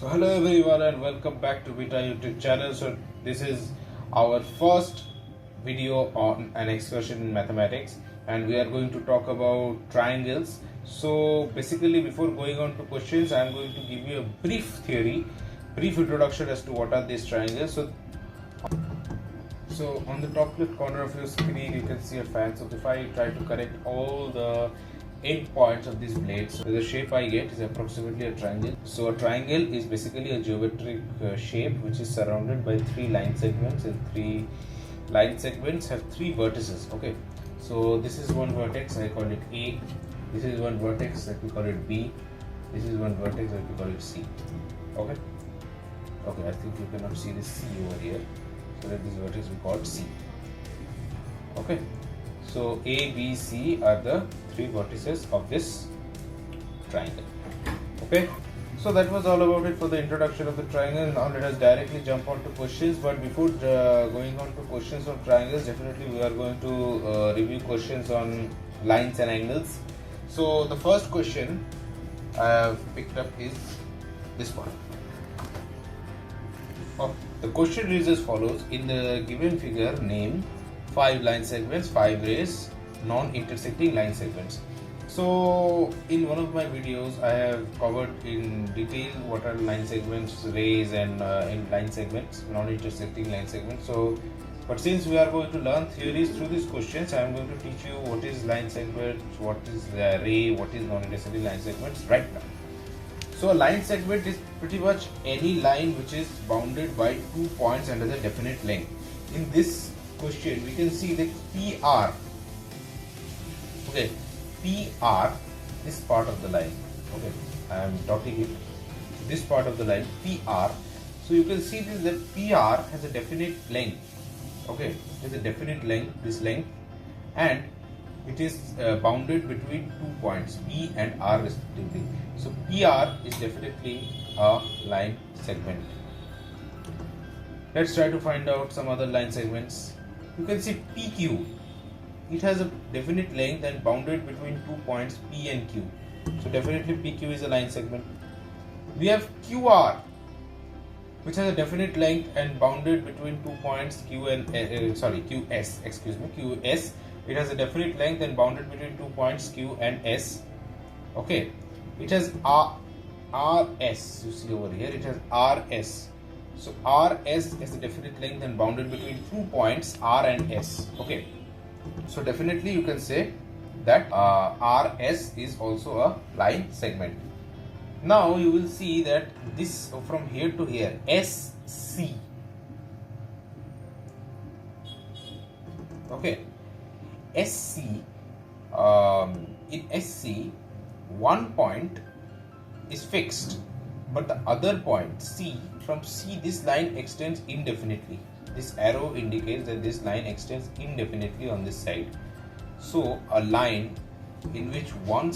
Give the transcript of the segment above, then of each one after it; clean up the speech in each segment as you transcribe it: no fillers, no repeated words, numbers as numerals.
So hello everyone and welcome back to Vita YouTube channel. So this is our first video on an excursion in mathematics and we are going to talk about triangles. So basically before going on to questions I am going to give you a brief introduction as to what are these triangles. So on the top left corner of your screen you can see a fan. So if I try to connect all the end points of these blades, so the shape I get is approximately a triangle. So a triangle is basically a geometric shape which is surrounded by three line segments, and three line segments have three vertices. Okay, so this is one vertex, I call it A. This is one vertex, that we call it B. This is one vertex, that we call it C. Okay, I think you cannot see this C over here, so that this vertex we call C. Okay, so A, B, C are the three vertices of this triangle. Okay, so that was all about it for the introduction of the triangle. Now let us directly jump on to questions. But before going on to questions on triangles, definitely we are going to review questions on lines and angles. So the first question I have picked up is this one. The question reads as follows: in the given figure, name 5 line segments, 5 rays, non-intersecting line segments. So in one of my videos I have covered in detail what are line segments, rays, and in line segments, non-intersecting line segments. So but since we are going to learn theories through these questions, I am going to teach you what is line segment, what is ray, what is non-intersecting line segments right now. So a line segment is pretty much any line which is bounded by 2 points and has a definite length. In this question we can see that PR, okay, PR, this part of the line, okay, I am dotting it, this part of the line PR. So you can see this, that PR has a definite length, okay, it has a definite length, this length, and it is bounded between 2 points B and R respectively. So PR is definitely a line segment. Let's try to find out some other line segments. You can see PQ, it has a definite length and bounded between 2 points P and Q. So definitely PQ is a line segment. We have QR, which has a definite length and bounded between 2 points Q and QS. QS. It has a definite length and bounded between 2 points Q and S. Okay. It has RS. You see over here, it has RS. So RS is a definite length and bounded between 2 points R and S. Okay. So definitely you can say that RS is also a line segment. Now you will see that this from here to here, SC. Okay. SC, in SC, one point is fixed, but the other point C, from C this line extends indefinitely. This arrow indicates that this line extends indefinitely on this side. So a line in which one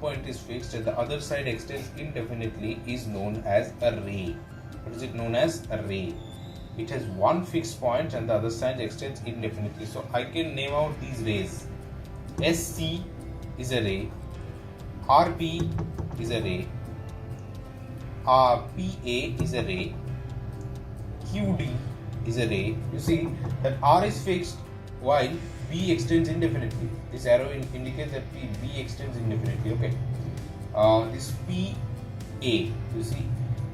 point is fixed and the other side extends indefinitely is known as a ray. What is it known as? A ray. It has one fixed point and the other side extends indefinitely. So I can name out these rays. SC is a ray, RB is a ray, PA is a ray, QD is a ray. You see that R is fixed while B extends indefinitely. This arrow indicates that B extends indefinitely. Okay. This PA, you see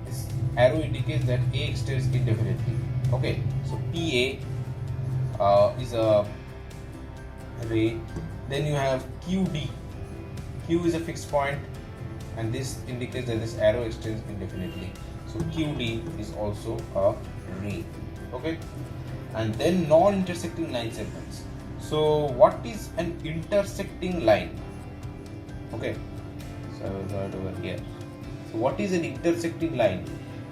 this arrow indicates that A extends indefinitely. Okay, so PA is a ray. Then you have QD. Q is a fixed point and this indicates that this arrow extends indefinitely. So QD is also a ray. Okay, and then non-intersecting line segments. So what is an intersecting line? Okay, so I will draw it over here. So what is an intersecting line?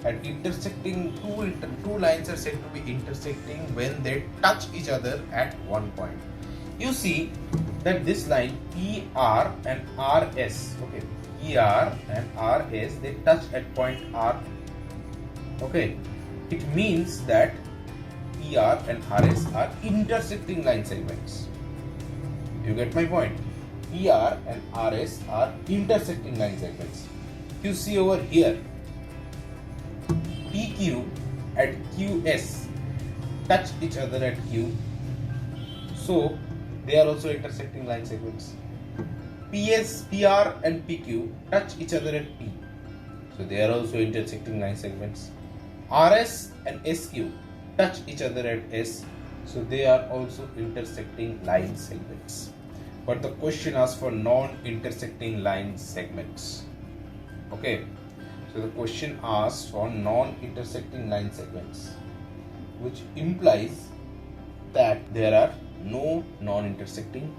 And intersecting two lines are said to be intersecting when they touch each other at one point. You see that this line PR and RS, okay, PR and RS, they touch at point R. Okay, it means that PR and RS are intersecting line segments. You get my point? PR and RS are intersecting line segments. You see over here, PQ at QS touch each other at Q, so they are also intersecting line segments. PS, PR and PQ touch each other at P, so they are also intersecting line segments. RS and SQ touch each other at S, so they are also intersecting line segments. But the question asks for non-intersecting line segments. Okay, so the question asks for non-intersecting line segments, which implies that there are no non-intersecting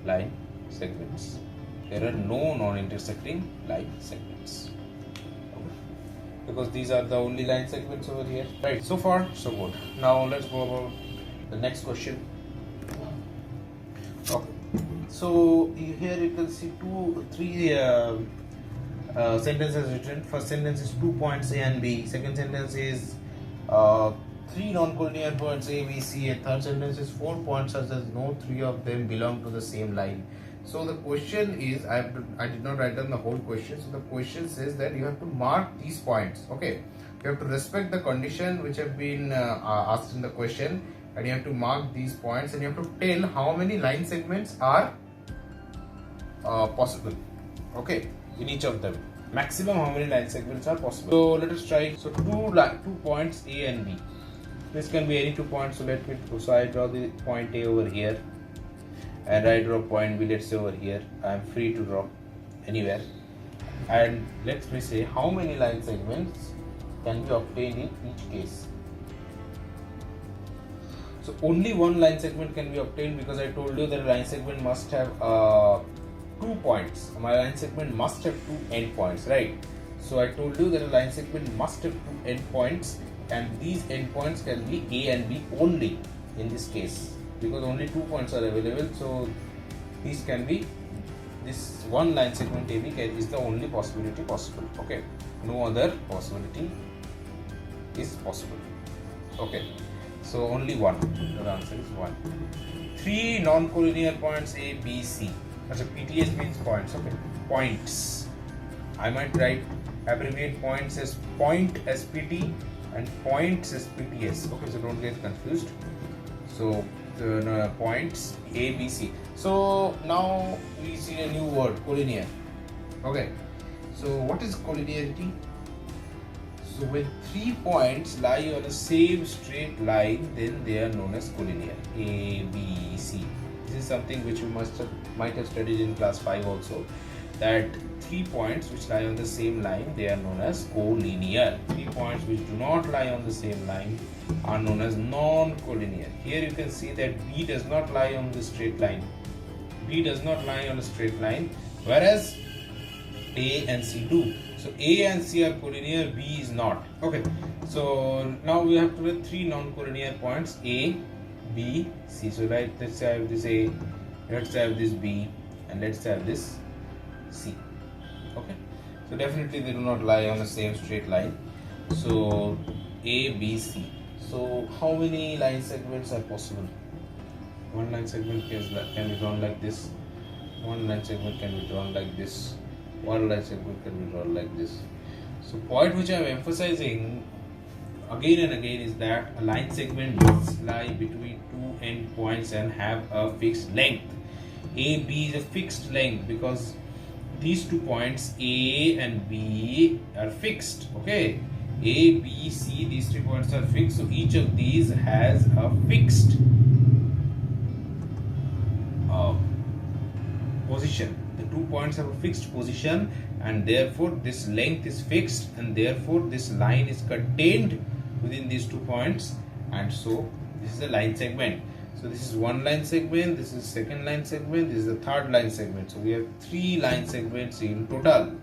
line segments. There are no non-intersecting line segments. Because these are the only line segments over here. Right, so far so good. Now let's go about the next question. Okay, so here you can see three sentences written. First sentence is 2 points A and B. Second sentence is 3 non-collinear points A, B, C. And third sentence is 4 points such as no 3 of them belong to the same line. So the question is, I did not write down the whole question. So the question says that you have to mark these points. Okay, you have to respect the condition which have been asked in the question, and you have to mark these points, and you have to tell how many line segments are possible. Okay, in each of them, maximum how many line segments are possible. So let us try. So two points A and B. This can be any 2 points. So I draw the point A over here, and I draw point B, let's say over here. I am free to draw anywhere, and let me say how many line segments can be obtained in each case. So only one line segment can be obtained, because I told you that a line segment must have 2 points. My line segment must have 2 endpoints, right? So I told you that a line segment must have 2 endpoints, and these endpoints can be A and B only in this case, because only 2 points are available. So these can be, this one line segment AB is the only possibility possible. Okay, no other possibility is possible. Okay, so only one. The answer is 1. 3 non-collinear points A, B, C. That's a PTS means points. Okay, points. I might write abbreviate points as point as PT and points as PTS. Okay, so don't get confused. So the points A, B, C. So now we see a new word, collinear. Okay, so what is collinearity? So when 3 points lie on the same straight line, then they are known as collinear. A, B, C. This is something which you might have studied in class 5 also, that 3 points which lie on the same line, they are known as collinear. 3 points which do not lie on the same line are known as non-collinear. Here you can see that B does not lie on the straight line. B does not lie on a straight line, whereas A and C do. So A and C are collinear, B is not. Okay, so now we have to write 3 non-collinear points A, B, C. So let's say I have this A, let's say I have this B, and let's say I have this C. Okay, so definitely they do not lie on the same straight line. So A, B, C. So how many line segments are possible? One line segment can be drawn like this. One line segment can be drawn like this. One line segment can be drawn like this. So point which I am emphasizing again and again is that a line segment must lie between 2 endpoints and have a fixed length. A, B is a fixed length because these 2 points A and B are fixed. Okay, A, B, C, these 3 points are fixed. So each of these has a fixed position. The 2 points have a fixed position, and therefore this length is fixed, and therefore this line is contained within these 2 points, and so this is a line segment. So this is one line segment, this is second line segment, this is the third line segment. So we have 3 line segments in total.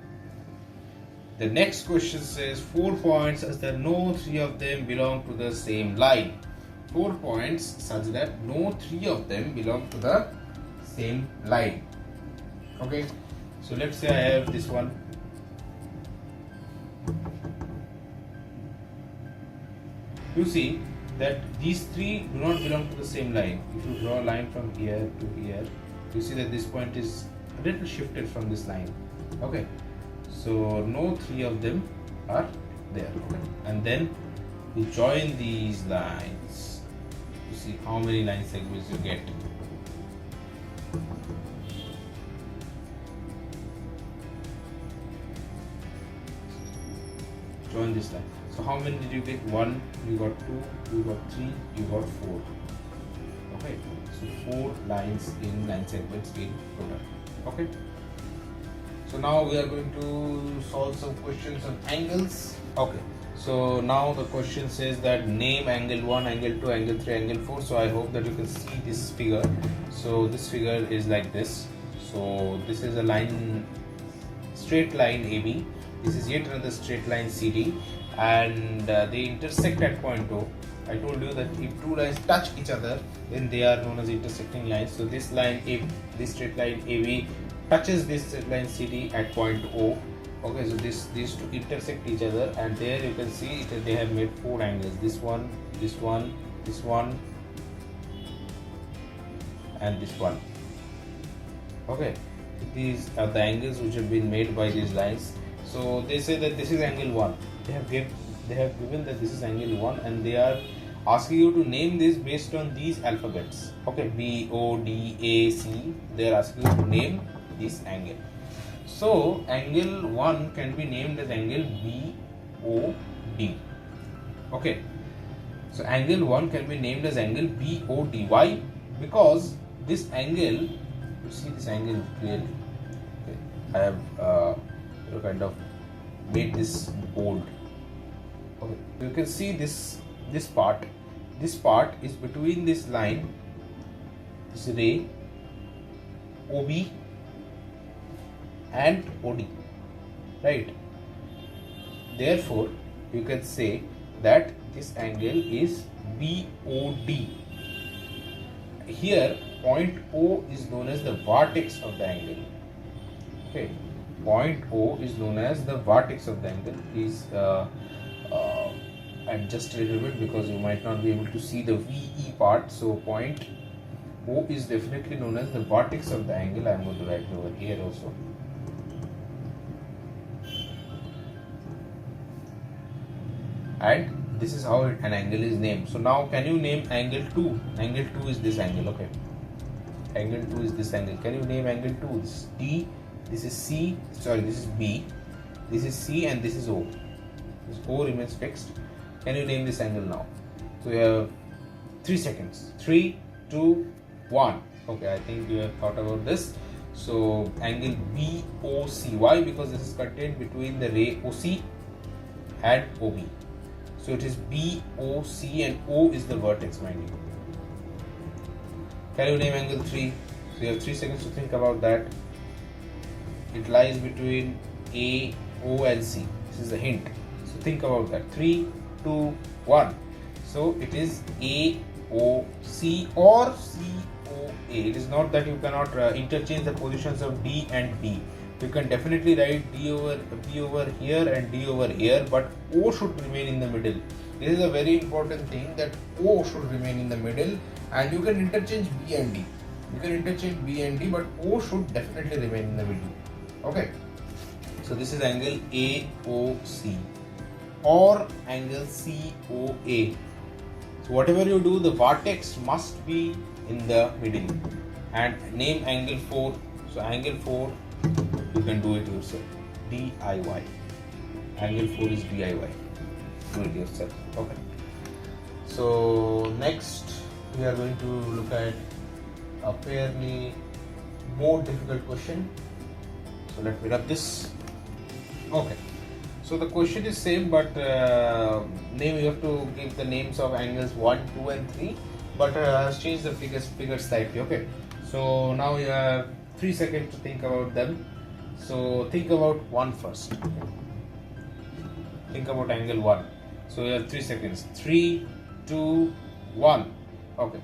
The next question says 4 points as that no 3 of them belong to the same line. 4 points such that no 3 of them belong to the same line. Okay, so let's say I have this one. You see that these 3 do not belong to the same line. If you draw a line from here to here, you see that this point is a little shifted from this line. Okay, so no 3 of them are there. Okay. And then You join these lines to see how many line segments you get. Join this line. So how many did you get? 1, you got 2, you got 3, you got 4. Okay, so 4 lines in line segments in total. Okay. So now we are going to solve some questions on angles. Okay. So now the question says that name angle 1, angle 2, angle 3, angle 4. So I hope that you can see this figure. So this figure is like this. So this is a line, straight line AB. This is yet another straight line CD, and they intersect at point O. I told you that if two lines touch each other, then they are known as intersecting lines. So this line, if this straight line AB touches this straight line CD at point O. Okay, so these two intersect each other, and there you can see that they have made 4 angles. This one, this one, this one, and this one. Okay, these are the angles which have been made by these lines. So they say that this is angle 1. They have given that this is angle 1, and they are asking you to name this based on these alphabets. Okay, B, O, D, A, C. They are asking you to name this angle. So angle 1 can be named as angle B, O, D. Okay. So angle 1 can be named as angle B, O, D. Why? Because this angle, you see this angle clearly. Okay. I have kind of made this bold. Okay, you can see this part. This part is between this line, this ray, OB and OD, right? Therefore, you can say that this angle is BOD. Here, point O is known as the vertex of the angle. Okay. Point O is known as the vertex of the angle. Please adjust a little bit because you might not be able to see the VE part. So point O is definitely known as the vertex of the angle. I am going to write it over here also. And this is how an angle is named. So now can you name angle 2? Angle 2 is this angle. Okay. Angle 2 is this angle. Can you name angle 2? This is D. This is C, sorry, this is B, this is C, and this is O. This O remains fixed. Can you name this angle now? So you have 3 seconds. 3, 2, 1. Okay, I think you have thought about this. So angle BOC. Why? Because this is contained between the ray OC and OB. So it is BOC, and O is the vertex, mind you. Can you name angle 3? So you have 3 seconds to think about that. It lies between A, O and C. This is a hint. So think about that. 3, 2, 1. So it is A, O, C or C, O, A. It is not that you cannot interchange the positions of D and B. You can definitely write B over here and D over here, but O should remain in the middle. This is a very important thing, that O should remain in the middle, and you can interchange B and D. You can interchange B and D, but O should definitely remain in the middle. Okay, so this is angle AOC or angle COA. So whatever you do, the vertex must be in the middle. And name angle 4. So angle 4, you can do it yourself. DIY. Angle 4 is DIY. Do it yourself. Okay. So next we are going to look at a fairly more difficult question. So let me rub this. Okay. So the question is same, but name, you have to give the names of angles 1, 2 and 3, but has changed the figure slightly. Okay. So now you have 3 seconds to think about them. So think about 1 first. Think about angle 1. So you have 3 seconds. 3, 2, 1. Okay.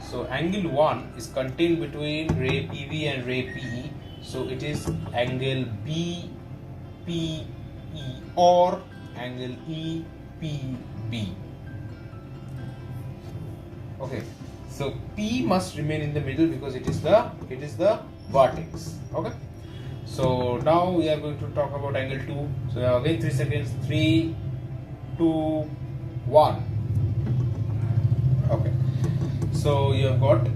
So angle 1 is contained between ray PV and ray PE. So it is angle BPE or angle EPB. Okay. So P must remain in the middle because it is the vertex. Okay. So now we are going to talk about angle 2. So again 3 seconds. 3, 2, 1. Okay, so you have got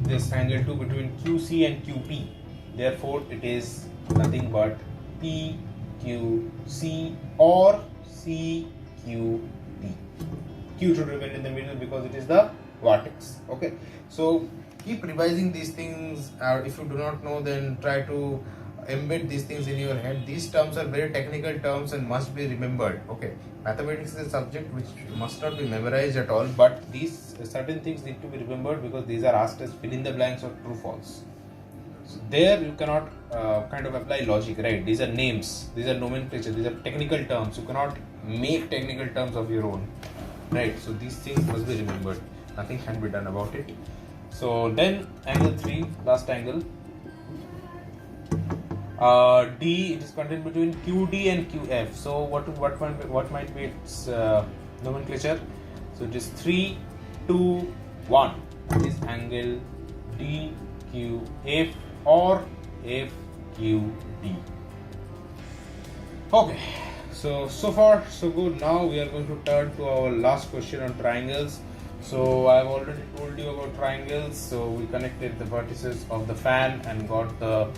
this angle 2 between QC and QP, therefore it is nothing but PQC or CQD. Q should remain in the middle because it is the vertex. Okay, so keep revising these things, or if you do not know, then try to embed these things in your head. These terms are very technical terms and must be remembered. Okay, mathematics is a subject which must not be memorized at all, but these certain things need to be remembered because these are asked as fill in the blanks or true false. So there you cannot kind of apply logic, right? These are names, these are nomenclature, these are technical terms. You cannot make technical terms of your own, right? So these things must be remembered. Nothing can be done about it. So then angle 3, last angle. D, it is contained between QD and QF. So what might be its nomenclature? So it is 3, 2, 1. That is angle DQF or FQD. Okay. So far so good. Now we are going to turn to our last question on triangles. So I have already told you about triangles. So we connected the vertices of the fan and got the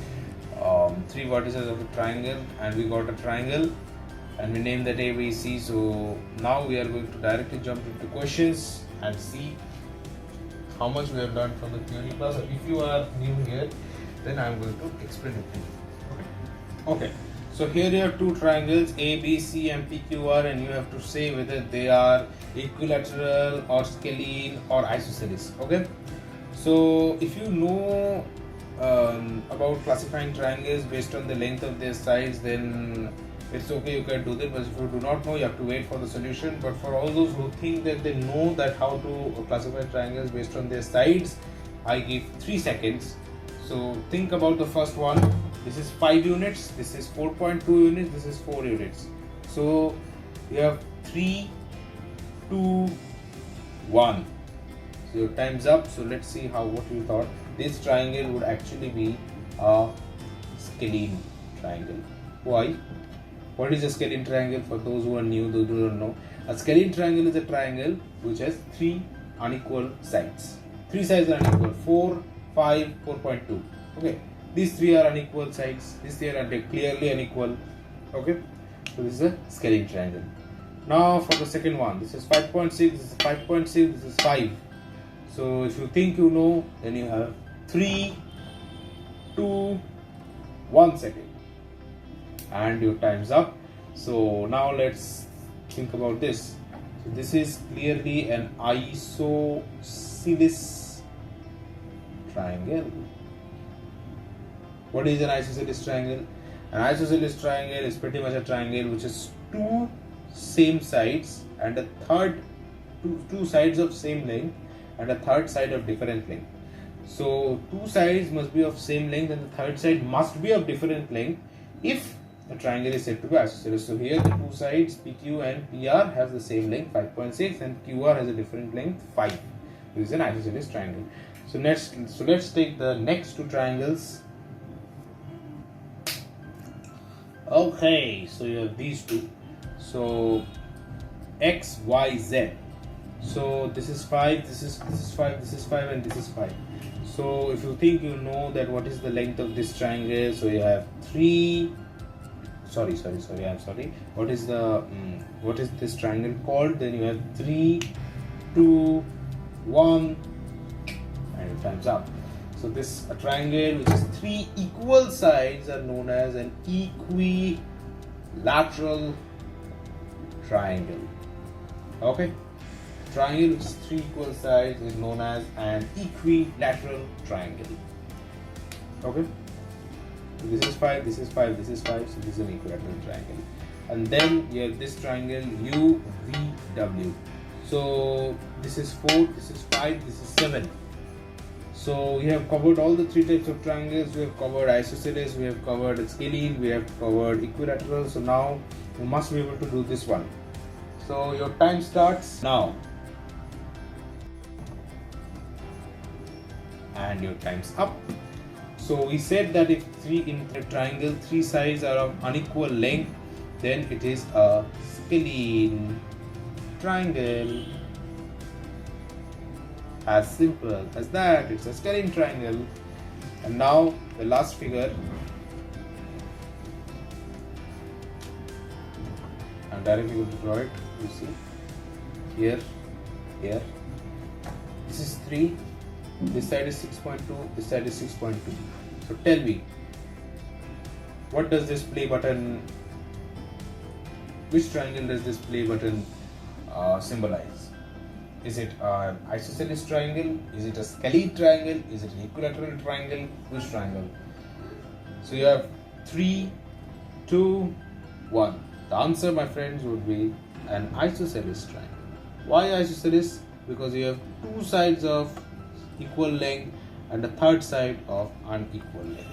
3 vertices of a triangle, and we got a triangle, and we named that ABC. So now we are going to directly jump into questions and see how much we have learned from the theory class. If you are new here, then I am going to explain it to you. Okay. So here you have 2 triangles ABC and PQR, and you have to say whether they are equilateral or scalene or isosceles. Okay. So if you know about classifying triangles based on the length of their sides, then it's okay, you can do that. But if you do not know, you have to wait for the solution. But for all those who think that they know that how to classify triangles based on their sides, I give 3 seconds. So think about the first one. This is 5 units, this is 4.2 units, this is 4 units. So you have 3, 2, 1. So your time's up. So let's see what you thought. This triangle would actually be a scalene triangle. Why? What is a scalene triangle? For those who are new, those who don't know, a scalene triangle is a triangle which has 3 unequal sides. 3 sides are unequal: 4, 5, 4.2. Okay, these 3 are unequal sides. These 3 are clearly unequal. Okay, so this is a scalene triangle. Now for the second one, this is 5.6, this is 5.6, this is 5. So if you think you know, then you have 3, 2, 1 second, and your time's up. So now let's think about this. So this is clearly an isosceles triangle. What is an isosceles triangle? An isosceles triangle is pretty much a triangle which has 2 same sides and a third two sides of same length and a third side of different length. So 2 sides must be of same length and the third side must be of different length if the triangle is said to be isosceles. So here the 2 sides PQ and PR have the same length 5.6 and QR has a different length 5. This is an isosceles triangle. So let's take the next 2 triangles. Okay, so you have these 2. So X, Y, Z. So this is 5, this is 5, this is 5, and this is 5. So if you think you know that what is the length of this triangle, so you have 3. Sorry. I'm sorry. What is this triangle called? Then you have 3, 2, 1, and your time's up. So this triangle which has 3 equal sides are known as an equilateral triangle. Okay, triangle which has 3 equal sides is known as an equilateral triangle. Okay, so this is 5, this is 5, this is 5, so this is an equilateral triangle. And then you have this triangle UVW. So this is 4, this is 5, this is 7. So we have covered all the 3 types of triangles. We have covered isosceles, we have covered scalene, we have covered equilateral. So now you must be able to do this one. So your time starts now. And your time's up. So we said that if in a triangle 3 sides are of unequal length, then it is a scalene triangle. As simple as that. It's a scalene triangle. And now the last figure. I'm directly going to draw it. You see here, here. This is 3. This side is 6.2. This side is 6.2. So tell me, what does this play button? Which triangle does this play button symbolize? Is it an isosceles triangle? Is it a scalene triangle? Is it an equilateral triangle? Which triangle? So you have 3, 2, 1. The answer, my friends, would be an isosceles triangle. Why isosceles? Because you have two sides of equal length and a third side of unequal length.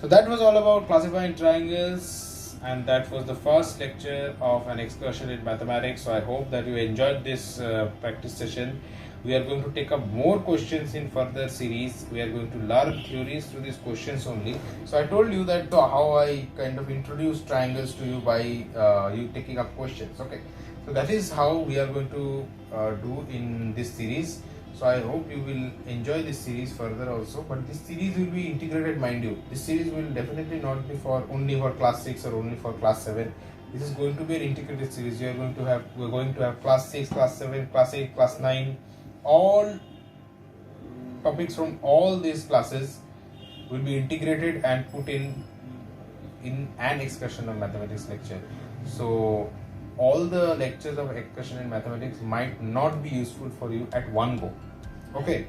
So that was all about classifying triangles, and that was the first lecture of an excursion in mathematics. So I hope that you enjoyed this practice session. We are going to take up more questions in further series. We are going to learn theories through these questions only. So I told you that how I kind of introduce triangles to you by you taking up questions. Okay, so that is how we are going to do in this series. So I hope you will enjoy this series further also. But this series will be integrated, mind you. This series will definitely not be for only for class 6 or only for class 7. This is going to be an integrated series. We're going to have class 6, class 7, class 8, class 9. All topics from all these classes will be integrated and put in an excursion of mathematics lecture. So all the lectures of excursion in mathematics might not be useful for you at one go. Okay,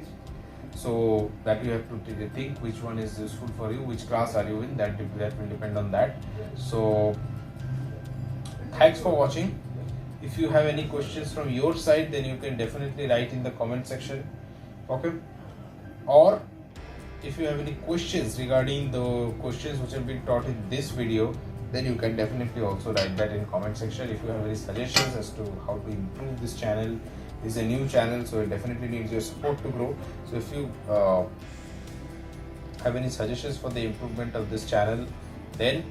so that you have to think which one is useful for you, which class are you in, that will depend on that. So thanks for watching. If you have any questions from your side, then you can definitely write in the comment section. Okay, or if you have any questions regarding the questions which have been taught in this video, then you can definitely also write that in comment section. If you have any suggestions as to how to improve this channel, this is a new channel, so it definitely needs your support to grow. So if you have any suggestions for the improvement of this channel, then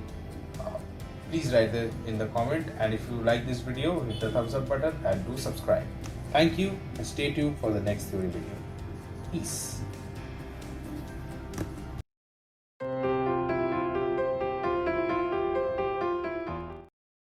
please write it in the comment. And if you like this video, hit the thumbs up button and do subscribe. Thank you, and stay tuned for the next theory video. Peace.